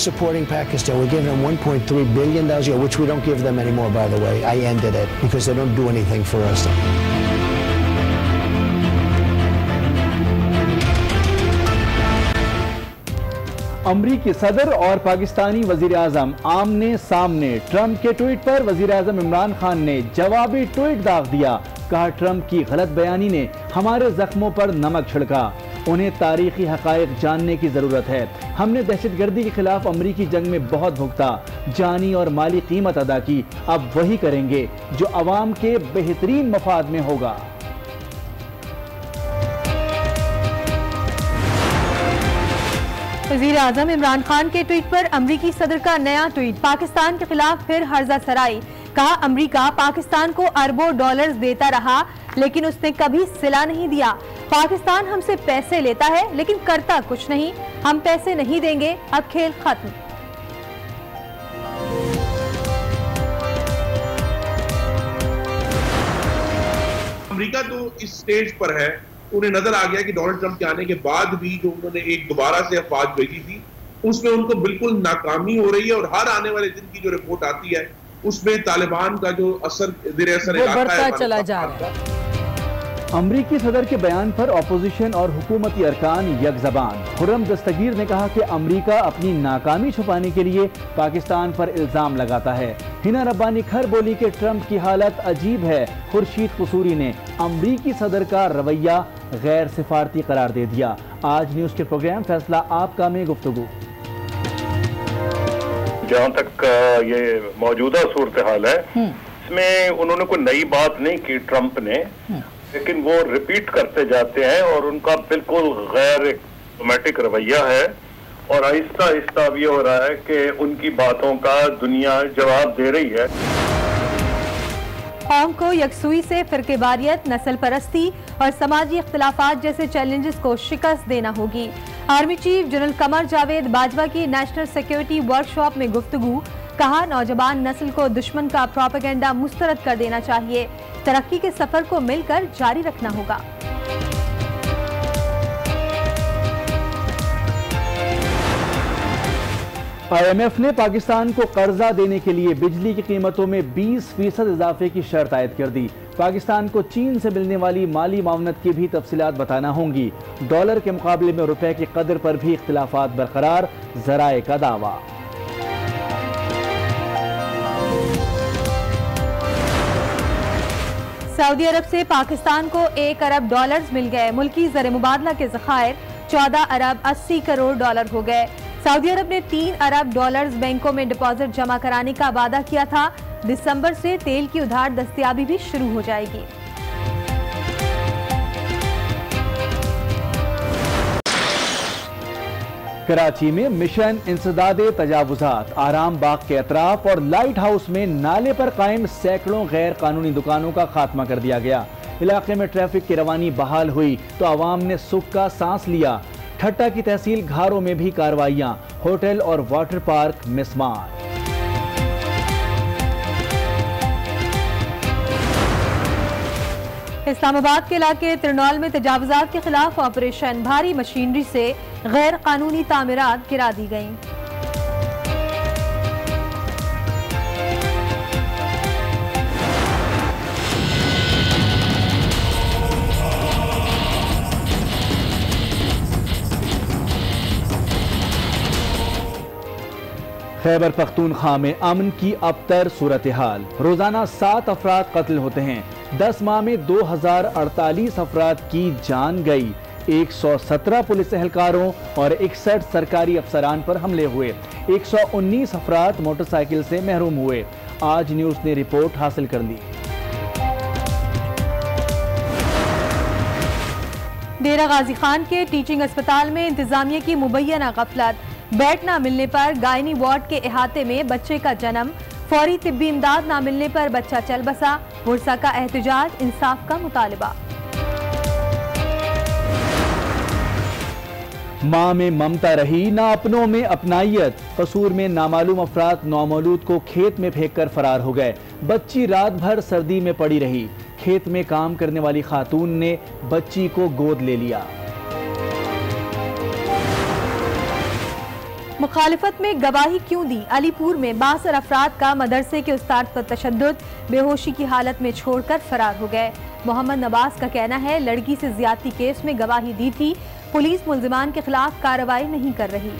supporting Pakistan. We're giving them $1.3 billion a year, which we don't give them anymore, by the way. I ended it because they don't do anything for us. अमरीकी सदर और पाकिस्तानी वजीर आजम आमने सामने। Trump के tweet पर वजीर आजम इमरान खान ने जवाबी ट्वीट दाग दिया। कहा, ट्रंप की गलत बयानी ने हमारे जख्मों पर नमक छिड़का। उन्हें तारीखी हकायक जानने की जरूरत है। हमने दहशतगर्दी के खिलाफ अमरीकी जंग में बहुत भुगता, जानी और माली कीमत अदा की। अब वही करेंगे जो अवाम के बेहतरीन मफाद में होगा। वज़ीर आज़म इमरान खान के ट्वीट पर अमरीकी सदर का नया ट्वीट। पाकिस्तान के खिलाफ फिर हर्जा सराई। कहा, अमरीका पाकिस्तान को अरबों डॉलर्स देता रहा लेकिन उसने कभी सिला नहीं दिया। पाकिस्तान हमसे पैसे लेता है लेकिन करता कुछ नहीं। हम पैसे नहीं देंगे, अब खेल खत्म। अमरीका तो इस स्टेज पर है, उन्हें नजर आ गया कि डोनाल्ड ट्रंप के आने के बाद भी जो उन्होंने एक दोबारा से अफवाज भेजी थी उसमें उनको बिल्कुल नाकामी हो रही है। और हर आने वाले दिन की जो रिपोर्ट आती है उसमें तालिबान का जो असर बढ़ता चला जा रहा है। अमरीकी सदर के बयान पर अपोजिशन और हुकूमती अरकान यकजबान। खुर्रम दस्तगीर ने कहा कि अमरीका अपनी नाकामी छुपाने के लिए पाकिस्तान पर इल्जाम लगाता है। हिना रब्बानी खर बोली कि ट्रंप की हालत अजीब है। खुर्शीद कसूरी ने अमरीकी सदर का रवैया गैर सिफारती करार दे दिया। आज न्यूज के प्रोग्राम फैसला आपका में गुफ्तगू। जहाँ तक ये मौजूदा सूरत हाल है इसमें उन्होंने कोई नई बात नहीं की ट्रंप ने, लेकिन वो रिपीट करते जाते हैं और उनका बिल्कुल गैर ऑटोमेटिक रवैया है। और आहिस्ता आहिस्ता अब ये हो रहा है कि उनकी बातों का दुनिया जवाब दे रही है। कौम को यकसुई से फिरकेवारियत, नस्ल परस्ती और समाजी इख्तिलाफात जैसे चैलेंजेस को शिकस्त देना होगी। Army chief general Qamar Javed Bajwa की नेशनल सिक्योरिटी वर्कशॉप में गुफ्तगू। कहा, नौजवान नस्ल को दुश्मन का प्रोपेगेंडा मुस्तरद कर देना चाहिए। तरक्की के सफर को मिलकर जारी रखना होगा। IMF ने पाकिस्तान को कर्जा देने के लिए बिजली की कीमतों में 20% इजाफे की शर्त आयद कर दी। पाकिस्तान को चीन से मिलने वाली माली मावनत की भी तफसीलात बताना होंगी। डॉलर के मुकाबले में रुपए की कदर पर भी इख्तिलाफात बरकरार, जराए का दावा। सऊदी अरब से पाकिस्तान को 1 अरब डॉलर्स मिल गए। मुल्की ज़र मुबादला के ज़खायर 14 अरब 80 करोड़ डॉलर हो गए। सऊदी अरब ने 3 अरब डॉलर्स बैंकों में डिपॉजिट जमा कराने का वादा किया था। दिसंबर से तेल की उधार दस्तयाबी भी शुरू हो जाएगी। कराची में मिशन इंसदादे तजावुजात, आराम बाग के अतराफ और लाइट हाउस में नाले पर कायम सैकड़ों गैर कानूनी दुकानों का खात्मा कर दिया गया। इलाके में ट्रैफिक की रवानी बहाल हुई तो आवाम ने सुख का सांस लिया। ठट्टा की तहसील घारों में भी कार्रवाइयां, होटल और वाटर पार्क मिसमार। इस्लामाबाद के इलाके त्रिनौल में तजावुजात के खिलाफ ऑपरेशन। भारी मशीनरी से गैर कानूनी तामीरात गिरा दी गईं। खैबर पख्तूनख्वा में अमन की अबतर सूरत हाल। रोजाना 7 अफराद कत्ल होते हैं। 10 माह में 2048 अफराद की जान गई। 117 पुलिस एहलकारों और 61 सरकारी अफसरान पर हमले हुए। 119 अफराद मोटरसाइकिल से महरूम हुए। आज न्यूज ने रिपोर्ट हासिल कर ली। डेरा गाजी खान के टीचिंग अस्पताल में इंतजामिया की मुबैना गफलत। बेड न मिलने पर गायनी वार्ड के अहाते में बच्चे का जन्म। फौरी तिब्बी इमदाद न मिलने पर बच्चा चल बसा। बुरसा का एहतजाज, इंसाफ का मुतालबा। माँ में ममता रही, ना अपनों में अपनाइयत। कसूर में नामालूम अफराद नौमौलूद को खेत में फेंक कर फरार हो गए। बच्ची रात भर सर्दी में पड़ी रही। खेत में काम करने वाली खातून ने बच्ची को गोद ले लिया। मुखालिफत में गवाही क्यों दी? अलीपुर में 62 अफराद का मदरसे के उस्ताद पर तशद्दुद, बेहोशी की हालत में छोड़कर फरार हो गए। मोहम्मद नवाज का कहना है लड़की से ज्यादती केस में गवाही दी थी, पुलिस मुल्जिमान के खिलाफ कार्रवाई नहीं कर रही।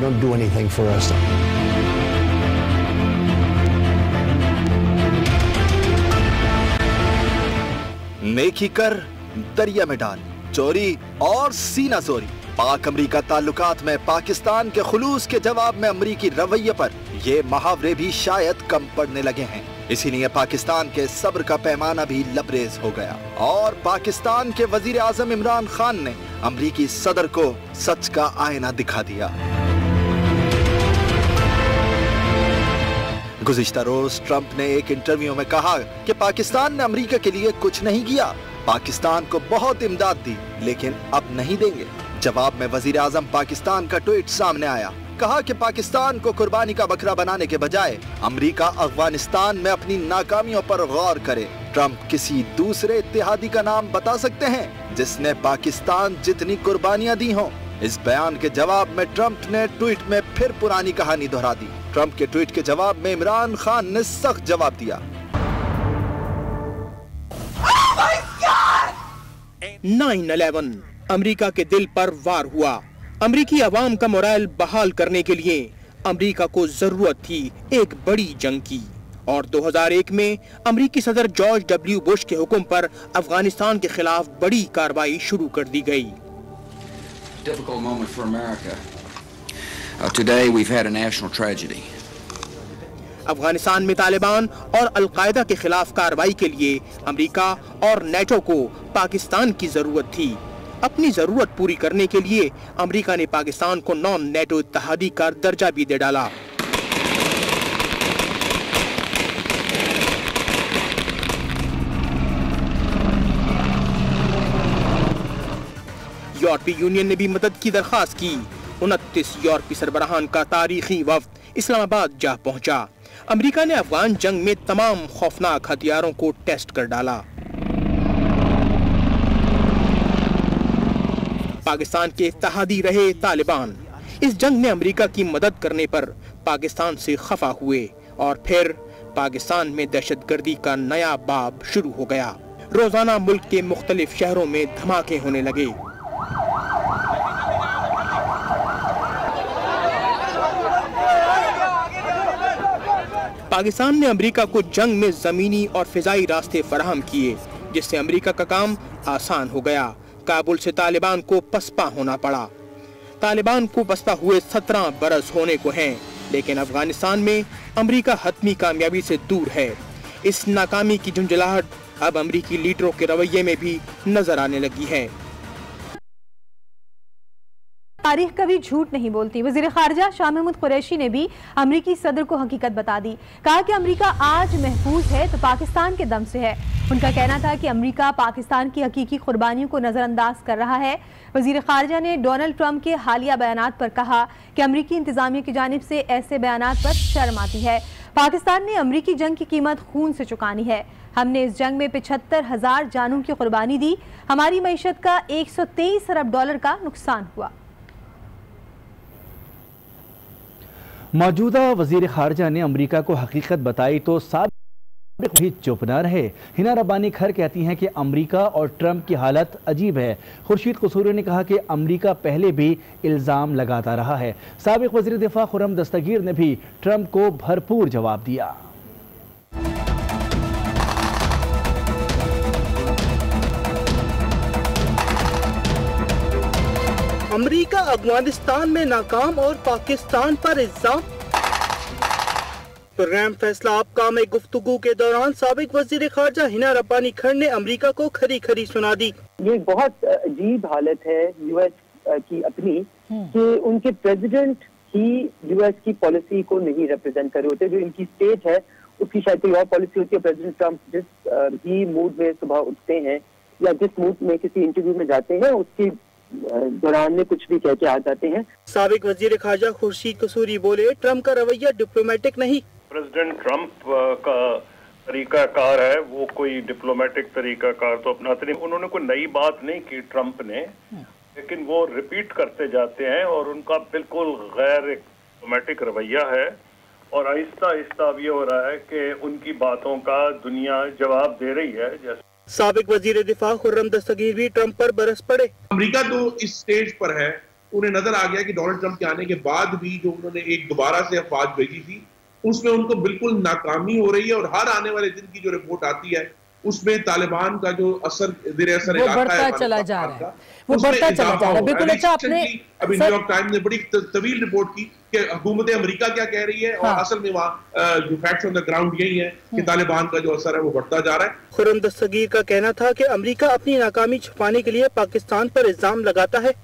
Don't do anything for us. नेकी कर, दरिया में डाल, चोरी और सीना जोरी। पाक अमरीका ताल्लुकात में पाकिस्तान के खुलूस के जवाब में अमरीकी रवैये पर ये मुहावरे भी शायद कम पड़ने लगे हैं। इसीलिए पाकिस्तान के सब्र का पैमाना भी लबरेज हो गया और पाकिस्तान के वजीर आजम इमरान खान ने अमरीकी सदर को सच का आईना दिखा दिया। गुज़िश्ता रोज ट्रंप ने एक इंटरव्यू में कहा कि पाकिस्तान ने अमेरिका के लिए कुछ नहीं किया, पाकिस्तान को बहुत इमदाद दी, लेकिन अब नहीं देंगे। जवाब में वजीर आजम पाकिस्तान का ट्वीट सामने आया, कहा कि पाकिस्तान को कुर्बानी का बकरा बनाने के बजाय अमेरिका अफगानिस्तान में अपनी नाकामियों पर गौर करे। ट्रंप किसी दूसरे इत्तेहादी का नाम बता सकते हैं जिसने पाकिस्तान जितनी कुर्बानियां दी हों? इस बयान के जवाब में ट्रंप ने ट्वीट में फिर पुरानी कहानी दोहरा दी। ट्रंप के ट्वीट के जवाब में इमरान खान ने सख्त जवाब दिया। 9/11 अमेरिका के दिल पर वार हुआ। अमेरिकी अवाम का मोरल बहाल करने के लिए अमेरिका को जरूरत थी एक बड़ी जंग की, और 2001 में अमेरिकी सदर जॉर्ज डब्ल्यू बुश के हुक्म पर अफगानिस्तान के खिलाफ बड़ी कार्रवाई शुरू कर दी गई। Difficult moment for America. Today we've had a national tragedy. Afghanistan में तालिबान और अल-कायदा के खिलाफ कार्रवाई के लिए अमेरिका और नेटो को पाकिस्तान की जरूरत थी। अपनी जरूरत पूरी करने के लिए अमेरिका ने पाकिस्तान को नॉन नेटो इत्तेहादी का दर्जा भी दे डाला। यूरोपीय यूनियन ने भी मदद की दरखास्त की। 29 यूरोपीय सरबराहान का तारीखी वफ्द इस्लामाबाद जा पहुंचा। अमेरिका ने अफगान जंग में तमाम खौफनाक हथियारों को टेस्ट कर डाला। पाकिस्तान के इत्तेहादी रहे तालिबान इस जंग में अमेरिका की मदद करने पर पाकिस्तान से खफा हुए और फिर पाकिस्तान में दहशतगर्दी का नया बाब शुरू हो गया। रोजाना मुल्क के मुख्तलिफ शहरों में धमाके होने लगे। पाकिस्तान ने अमेरिका को जंग में जमीनी और फिजाई रास्ते फराहम किए, जिससे अमेरिका का काम आसान हो गया। काबुल से तालिबान को पसपा होना पड़ा। तालिबान को पसपा हुए 17 बरस होने को हैं, लेकिन अफगानिस्तान में अमेरिका हतमी कामयाबी से दूर है। इस नाकामी की झुंझलाहट अब अमेरिकी लीडरों के रवैये में भी नजर आने लगी है। तारीख कभी झूठ नहीं बोलती। वज़ीर ख़ारिजा शाह महमूद कुरैशी ने भी अमरीकी सदर को हकीकत बता दी। कहा कि अमरीका आज महफूज है तो पाकिस्तान के दम से है। उनका कहना था कि अमरीका पाकिस्तान की हकीकी कुर्बानियों को नज़रअंदाज कर रहा है। वज़ीर ख़ारिजा ने डोनाल्ड ट्रंप के हालिया बयानात पर कहा कि अमरीकी इंतज़ामिया की जानिब से ऐसे बयानात पर शर्म आती है। पाकिस्तान ने अमरीकी जंग की कीमत खून से चुकानी है। हमने इस जंग में 75,000 जानों की कुर्बानी दी। हमारी मईशत का 123 अरब डॉलर का नुकसान हुआ। मौजूदा वजीर खारजा ने अमरीका को हकीकत बताई तो साबिक भी चुप न रहे। हिना रब्बानी खर कहती हैं कि अमरीका और ट्रंप की हालत अजीब है। खुर्शीद कसूरी ने कहा कि अमरीका पहले भी इल्ज़ाम लगाता रहा है। साबिक वज़ीर दिफा खुर्रम दस्तगीर ने भी ट्रंप को भरपूर जवाब दिया। अमेरिका अफगानिस्तान में नाकाम और पाकिस्तान पर इल्जाम। प्रोग्राम फैसला आपका में गुफ्तगू के दौरान साबिक वजीर खारजा हिना रब्बानी खर ने अमेरिका को खरी खरी सुना दी। ये बहुत अजीब हालत है यूएस की अपनी कि उनके प्रेसिडेंट ही यूएस की पॉलिसी को नहीं रिप्रेजेंट कर रहे होते। जो इनकी स्टेट है उसकी शायद कोई और पॉलिसी होती है। प्रेसिडेंट ट्रंप जिस भी मूड में सुबह उठते हैं या जिस मूड में किसी इंटरव्यू में जाते हैं उसकी दौरान में कुछ भी कह के आ जाते हैं। साबिक वजीर खारजा खुर्शीद कसूरी बोले, ट्रंप का रवैया डिप्लोमेटिक नहीं। प्रेसिडेंट ट्रंप का तरीकाकार है, वो कोई डिप्लोमेटिक तरीकाकार तो अपनाते नहीं। उन्होंने कोई नई बात नहीं की ट्रंप ने, लेकिन वो रिपीट करते जाते हैं और उनका बिल्कुल गैर डिप्लोमेटिक रवैया है। और आहिस्ता आहिस्ता अब ये हो रहा है कि उनकी बातों का दुनिया जवाब दे रही है। जैसे साबिक वजीर दिफा खुर्रम दस्तगीर भी ट्रंप पर बरस पड़े। अमेरिका तो इस स्टेज पर है, उन्हें नजर आ गया कि डोनाल्ड ट्रंप के आने के बाद भी जो उन्होंने एक दोबारा से अफवाज भेजी थी उसमें उनको बिल्कुल नाकामी हो रही है। और हर आने वाले दिन की जो रिपोर्ट आती है उसमें तालिबान का जो असर असर वो बढ़ता चला जा रहा है, वो बढ़ता चला जा रहा है। बिल्कुल अच्छा, आपने अभी न्यूयॉर्क टाइम्स ने बड़ी तवील रिपोर्ट की कि हुकूमत अमेरिका क्या कह रही है। और असल में वहाँ जो फैक्ट्स ऑन द ग्राउंड यही है कि तालिबान का जो असर है वो बढ़ता जा रहा है। खुर्रम दस्तगीर का कहना था कि अमेरिका अपनी नाकामी छुपाने के लिए पाकिस्तान पर इल्जाम लगाता है।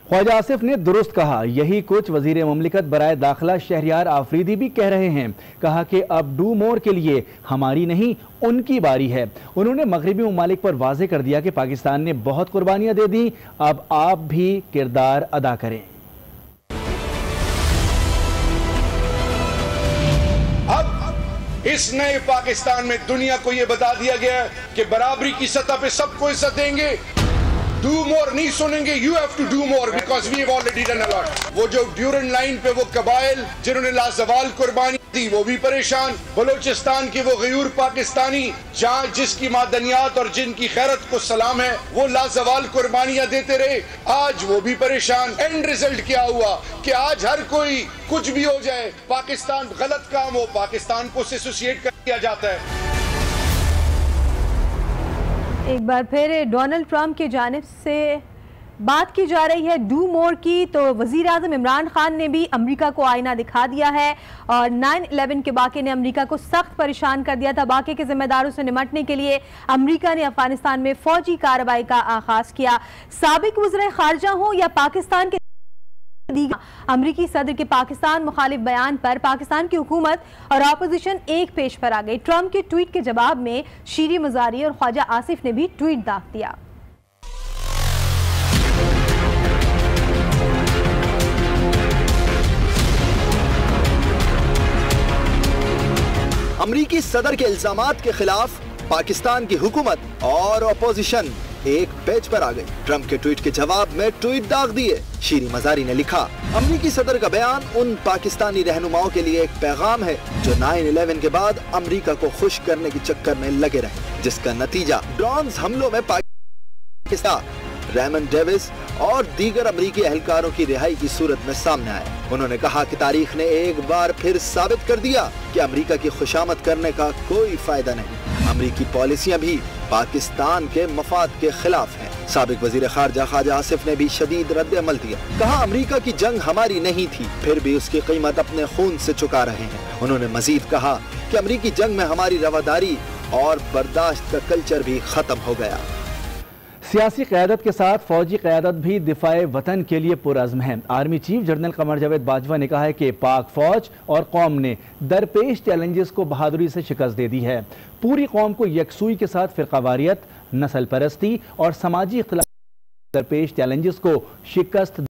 ख्वाजा आसिफ ने दुरुस्त कहा, यही कुछ वजीर मुमलिकत बराए दाखिला शहरियार आफरीदी भी कह रहे हैं। कहा कि अब डू मोर के लिए हमारी नहीं उनकी बारी है। उन्होंने मगरबी ममालिक पर वाजे कर दिया कि पाकिस्तान ने बहुत कुर्बानियां दे दी, अब आप भी किरदार अदा करें। अब इस नए पाकिस्तान में दुनिया को यह बता दिया गया है कि बराबरी की सतह पे सबको इज्जत देंगे। डू मोर नहीं सुनेंगे, you have to do more because we have already done a lot. वो जो ड्यूरेंट लाइन पे वो कबाइल जिन्होंने लाजवाल कुर्बानी दी वो भी परेशान। बलोचिस्तान के वो गयूर पाकिस्तानी जहाँ जिसकी मादनियात और जिनकी खैरत को सलाम है वो लाजवाल कुर्बानियां देते रहे, आज वो भी परेशान। एंड रिजल्ट क्या हुआ कि आज हर कोई कुछ भी हो जाए, पाकिस्तान गलत काम हो पाकिस्तान को एसोसिएट कर दिया जाता है। एक बार फिर डोनाल्ड ट्रंप की जानिब से बात की जा रही है डू मोर की, तो वजीर आज़म इमरान खान ने भी अमेरिका को आईना दिखा दिया है और 9/11 के वाक़े ने अमेरिका को सख्त परेशान कर दिया था। वाक़े के जिम्मेदारों से निमटने के लिए अमेरिका ने अफगानिस्तान में फौजी कार्रवाई का आगाज किया। साबिक वज़ीर ख़ारजा हो या पाकिस्तान के अमरीकी सदर के पाकिस्तान मुखालिफ बयान पर पाकिस्तान की हुकूमत और अपोजिशन एक पेश पर आ गई। ट्रंप के ट्वीट के जवाब में शीरी मजारी और ख्वाजा आसिफ ने भी ट्वीट दाग दिया। अमरीकी सदर के इल्जामात के खिलाफ पाकिस्तान की हुकूमत और अपोजिशन एक पेज पर आ गई। ट्रंप के ट्वीट के जवाब में ट्वीट दाग दिए। शीरी मजारी ने लिखा, अमरीकी सदर का बयान उन पाकिस्तानी रहनुमाओं के लिए एक पैगाम है जो 9/11 के बाद अमरीका को खुश करने के चक्कर में लगे रहे, जिसका नतीजा ड्रोन हमलों में पाकिस्तान रेमंड डेविस और दीगर अमरीकी एहलकारों की रिहाई की सूरत में सामने आया। उन्होंने कहा कि तारीख ने एक बार फिर साबित कर दिया कि अमरीका की खुशामद करने का कोई फायदा नहीं। अमरीकी पॉलिसियां भी पाकिस्तान के मफाद के खिलाफ हैं। साबिक वजीर खारजा ख्वाजा आसिफ ने भी शदीद रद्द अमल दिया। कहा, अमरीका की जंग हमारी नहीं थी, फिर भी उसकी कीमत अपने खून से चुका रहे हैं। उन्होंने मजीद कहा कि अमरीकी जंग में हमारी रवादारी और बर्दाश्त का कल्चर भी खत्म हो गया। सियासी क़यादत के साथ फौजी क़यादत भी दिफाए वतन के लिए पुरअज़्म है। Army chief general Qamar Javed Bajwa ने कहा है कि पाक फौज और कौम ने दरपेश चैलेंजेस को बहादुरी से शिकस्त दे दी है। पूरी कौम को यकसुई के साथ फ़िरक़ावारियत, नस्ल परस्ती और समाजी इख्तिलाफ दरपेश चैलेंजेस को शिकस्त